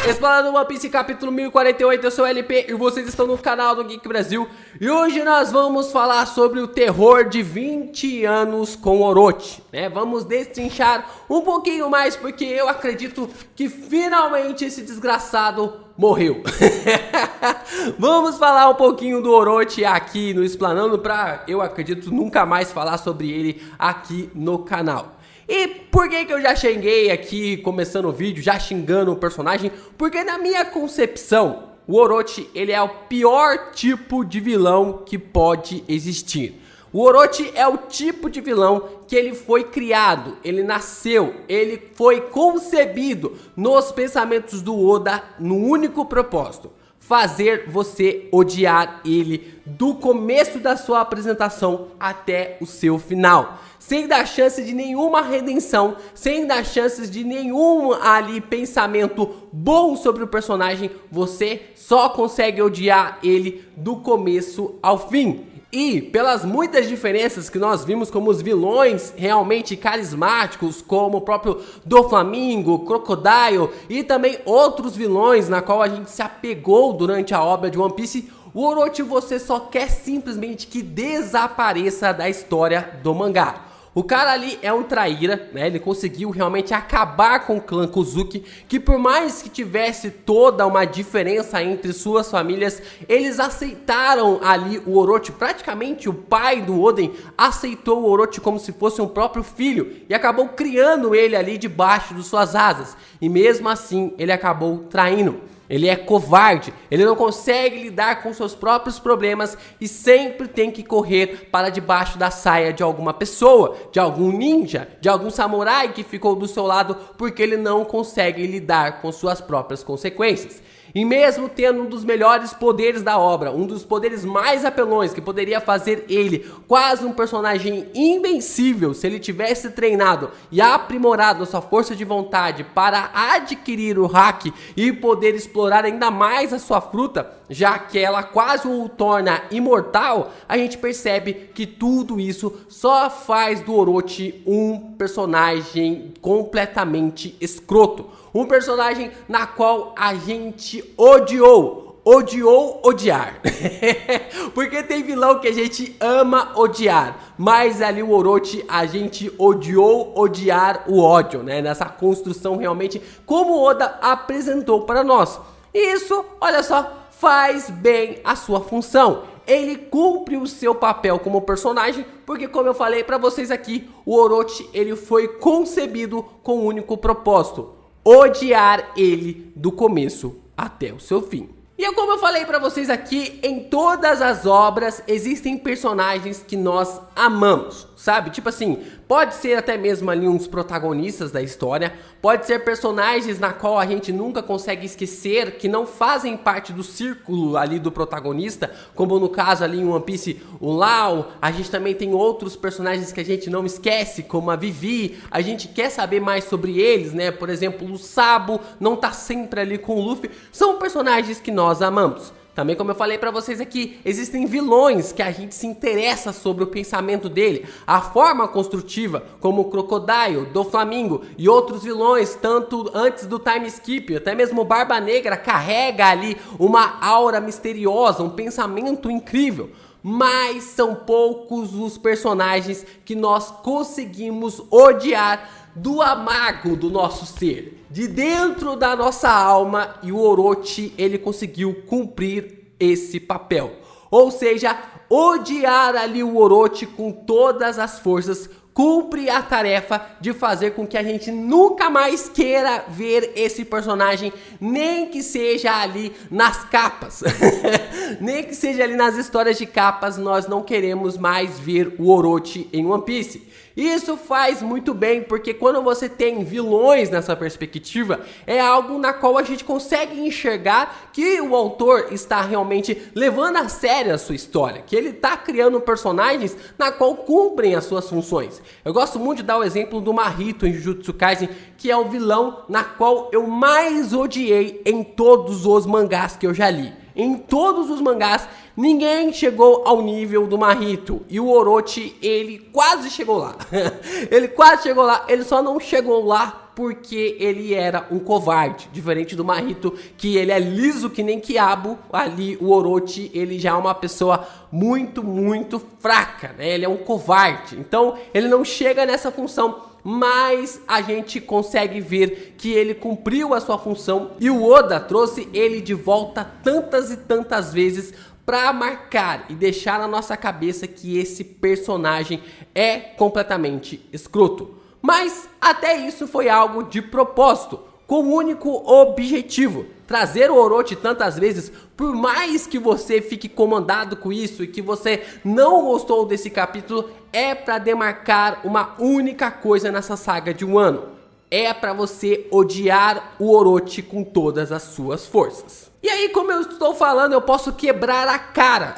Explorando One Piece capítulo 1048, eu sou o LP e vocês estão no canal do Geek Brasil. E hoje nós vamos falar sobre o terror de 20 anos com Orochi, né? Vamos destrinchar um pouquinho mais porque eu acredito que finalmente esse desgraçado morreu. Vamos falar um pouquinho do Orochi aqui no Explanando pra, eu acredito, nunca mais falar sobre ele aqui no canal. E por que eu já xinguei aqui, começando o vídeo, já xingando o personagem? Porque na minha concepção, o Orochi, ele é o pior tipo de vilão que pode existir. O Orochi é o tipo de vilão que ele foi criado, ele nasceu, ele foi concebido nos pensamentos do Oda no único propósito: fazer você odiar ele do começo da sua apresentação até o seu final. Sem dar chance de nenhuma redenção, sem dar chances de nenhum ali pensamento bom sobre o personagem, você só consegue odiar ele do começo ao fim. E pelas muitas diferenças que nós vimos como os vilões realmente carismáticos, como o próprio Doflamingo, Crocodile e também outros vilões na qual a gente se apegou durante a obra de One Piece, o Orochi você só quer simplesmente que desapareça da história do mangá. O cara ali é um traíra, né? Ele conseguiu realmente acabar com o clã Kozuki, que por mais que tivesse toda uma diferença entre suas famílias, eles aceitaram ali o Orochi. Praticamente o pai do Oden aceitou o Orochi como se fosse um próprio filho e acabou criando ele ali debaixo de suas asas. E mesmo assim ele acabou traindo. Ele é covarde, ele não consegue lidar com seus próprios problemas e sempre tem que correr para debaixo da saia de alguma pessoa, de algum ninja, de algum samurai que ficou do seu lado, porque ele não consegue lidar com suas próprias consequências. E mesmo tendo um dos melhores poderes da obra, um dos poderes mais apelões, que poderia fazer ele quase um personagem invencível se ele tivesse treinado e aprimorado a sua força de vontade para adquirir o hack e poder explorar ainda mais a sua fruta, já que ela quase o torna imortal, a gente percebe que tudo isso só faz do Orochi um personagem completamente escroto. Um personagem na qual a gente odiou odiar. Porque tem vilão que a gente ama odiar, mas ali o Orochi a gente odiou odiar o ódio, né? Nessa construção realmente como o Oda apresentou para nós. E isso, olha só, faz bem a sua função. Ele cumpre o seu papel como personagem, porque como eu falei para vocês aqui, o Orochi ele foi concebido com um único propósito: odiar ele do começo até o seu fim. E como eu falei pra vocês aqui, em todas as obras existem personagens que nós amamos, sabe? Tipo assim, pode ser até mesmo ali uns protagonistas da história, pode ser personagens na qual a gente nunca consegue esquecer, que não fazem parte do círculo ali do protagonista, como no caso ali em One Piece, o Lau. A gente também tem outros personagens que a gente não esquece, como a Vivi, a gente quer saber mais sobre eles, né? Por exemplo, o Sabo não tá sempre ali com o Luffy, são personagens que nós amamos. Também, como eu falei pra vocês aqui, existem vilões que a gente se interessa sobre o pensamento dele, a forma construtiva, como o Crocodile, Doflamingo e outros vilões, tanto antes do time skip, até mesmo o Barba Negra carrega ali uma aura misteriosa, um pensamento incrível. Mas são poucos os personagens que nós conseguimos odiar do amargo do nosso ser, de dentro da nossa alma, e o Orochi ele conseguiu cumprir esse papel. Ou seja, odiar ali o Orochi com todas as forças cumpre a tarefa de fazer com que a gente nunca mais queira ver esse personagem, nem que seja ali nas capas. Nem que seja ali nas histórias de capas, nós não queremos mais ver o Orochi em One Piece. Isso faz muito bem, porque quando você tem vilões nessa perspectiva, é algo na qual a gente consegue enxergar que o autor está realmente levando a sério a sua história, que ele está criando personagens na qual cumprem as suas funções. Eu gosto muito de dar o exemplo do Mahito em Jujutsu Kaisen, que é o vilão na qual eu mais odiei em todos os mangás que eu já li. Em todos os mangás, ninguém chegou ao nível do Mahito. E o Orochi, ele quase chegou lá. Ele quase chegou lá, ele só não chegou lá porque ele era um covarde, diferente do Mahito, que ele é liso que nem quiabo. Ali o Orochi, ele já é uma pessoa muito fraca, né? Ele é um covarde, então ele não chega nessa função, mas a gente consegue ver que ele cumpriu a sua função e o Oda trouxe ele de volta tantas e tantas vezes para marcar e deixar na nossa cabeça que esse personagem é completamente escroto. Mas até isso foi algo de propósito, com o único objetivo: trazer o Orochi tantas vezes, por mais que você fique comandado com isso e que você não gostou desse capítulo, é para demarcar uma única coisa nessa saga de um ano. É para você odiar o Orochi com todas as suas forças. E aí, como eu estou falando, eu posso quebrar a cara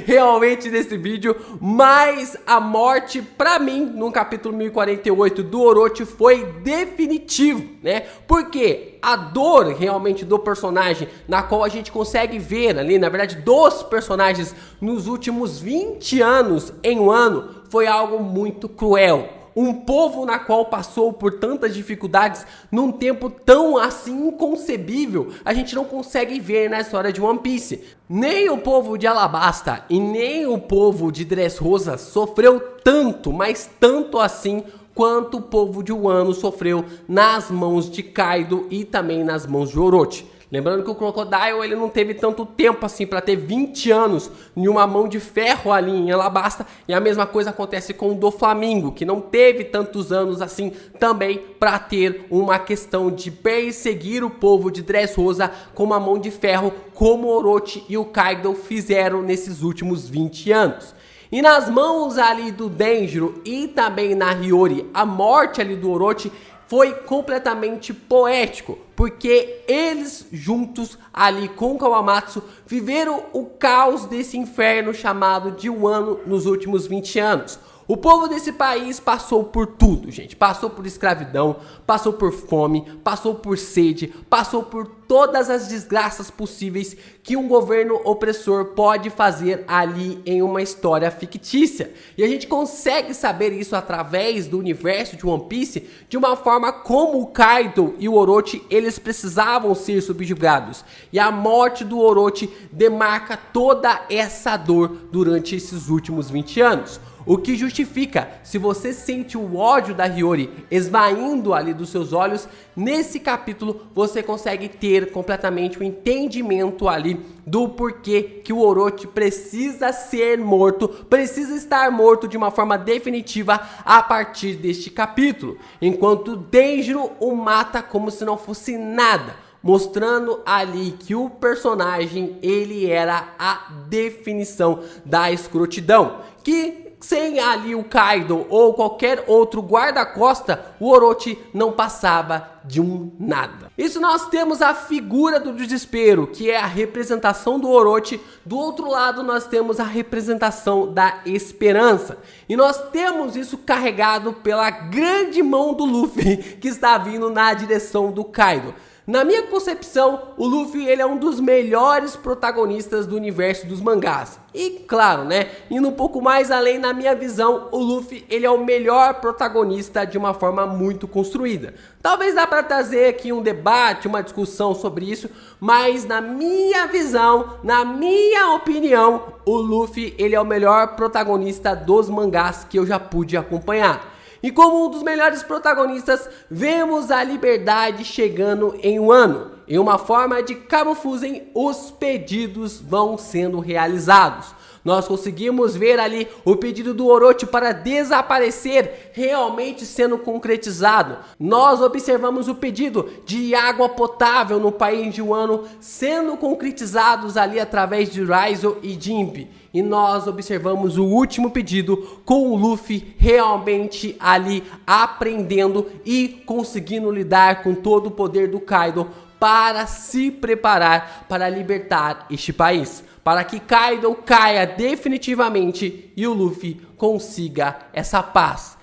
realmente nesse vídeo, mas a morte, pra mim, no capítulo 1048 do Orochi foi definitivo, né? Porque a dor realmente do personagem, na qual a gente consegue ver ali, na verdade, dos personagens nos últimos 20 anos em um ano, foi algo muito cruel. Um povo na qual passou por tantas dificuldades num tempo tão assim inconcebível, a gente não consegue ver na história de One Piece. Nem o povo de Alabasta e nem o povo de Dressrosa sofreu tanto, mas tanto assim, quanto o povo de Wano sofreu nas mãos de Kaido e também nas mãos de Orochi. Lembrando que o Crocodile, ele não teve tanto tempo assim para ter 20 anos em uma mão de ferro ali em Alabasta. E a mesma coisa acontece com o Doflamingo, que não teve tantos anos assim também para ter uma questão de perseguir o povo de Dressrosa com uma mão de ferro, como Orochi e o Kaido fizeram nesses últimos 20 anos. E nas mãos ali do Denjiro e também na Hiyori, a morte ali do Orochi foi completamente poético, porque eles juntos ali com o Kawamatsu viveram o caos desse inferno chamado de Wano nos últimos 20 anos. O povo desse país passou por tudo, gente. Passou por escravidão, passou por fome, passou por sede, passou por todas as desgraças possíveis que um governo opressor pode fazer ali em uma história fictícia. E a gente consegue saber isso através do universo de One Piece, de uma forma como o Kaido e o Orochi, eles precisavam ser subjugados. E a morte do Orochi demarca toda essa dor durante esses últimos 20 anos. O que justifica, se você sente o ódio da Hiyori esvaindo ali dos seus olhos, nesse capítulo você consegue ter completamente o entendimento ali do porquê que o Orochi precisa ser morto, precisa estar morto de uma forma definitiva a partir deste capítulo, enquanto Denjiro o mata como se não fosse nada, mostrando ali que o personagem, ele era a definição da escrotidão, que sem ali o Kaido ou qualquer outro guarda-costa, o Orochi não passava de um nada. Isso nós temos a figura do desespero, que é a representação do Orochi. Do outro lado nós temos a representação da esperança. E nós temos isso carregado pela grande mão do Luffy, que está vindo na direção do Kaido. Na minha concepção, o Luffy, ele é um dos melhores protagonistas do universo dos mangás. E claro, né, indo um pouco mais além, na minha visão, o Luffy, ele é o melhor protagonista de uma forma muito construída. Talvez dá para trazer aqui um debate, uma discussão sobre isso, mas na minha visão, na minha opinião, o Luffy, ele é o melhor protagonista dos mangás que eu já pude acompanhar. E como um dos melhores protagonistas, vemos a liberdade chegando em um ano. Em uma forma de Kamufuzen, os pedidos vão sendo realizados. Nós conseguimos ver ali o pedido do Orochi para desaparecer realmente sendo concretizado. Nós observamos o pedido de água potável no país de Wano sendo concretizados ali através de Raizo e Jinbe. E nós observamos o último pedido com o Luffy realmente ali aprendendo e conseguindo lidar com todo o poder do Kaido para se preparar para libertar este país. Para que Kaido caia definitivamente e o Luffy consiga essa paz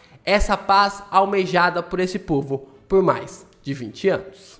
almejada por esse povo por mais de 20 anos.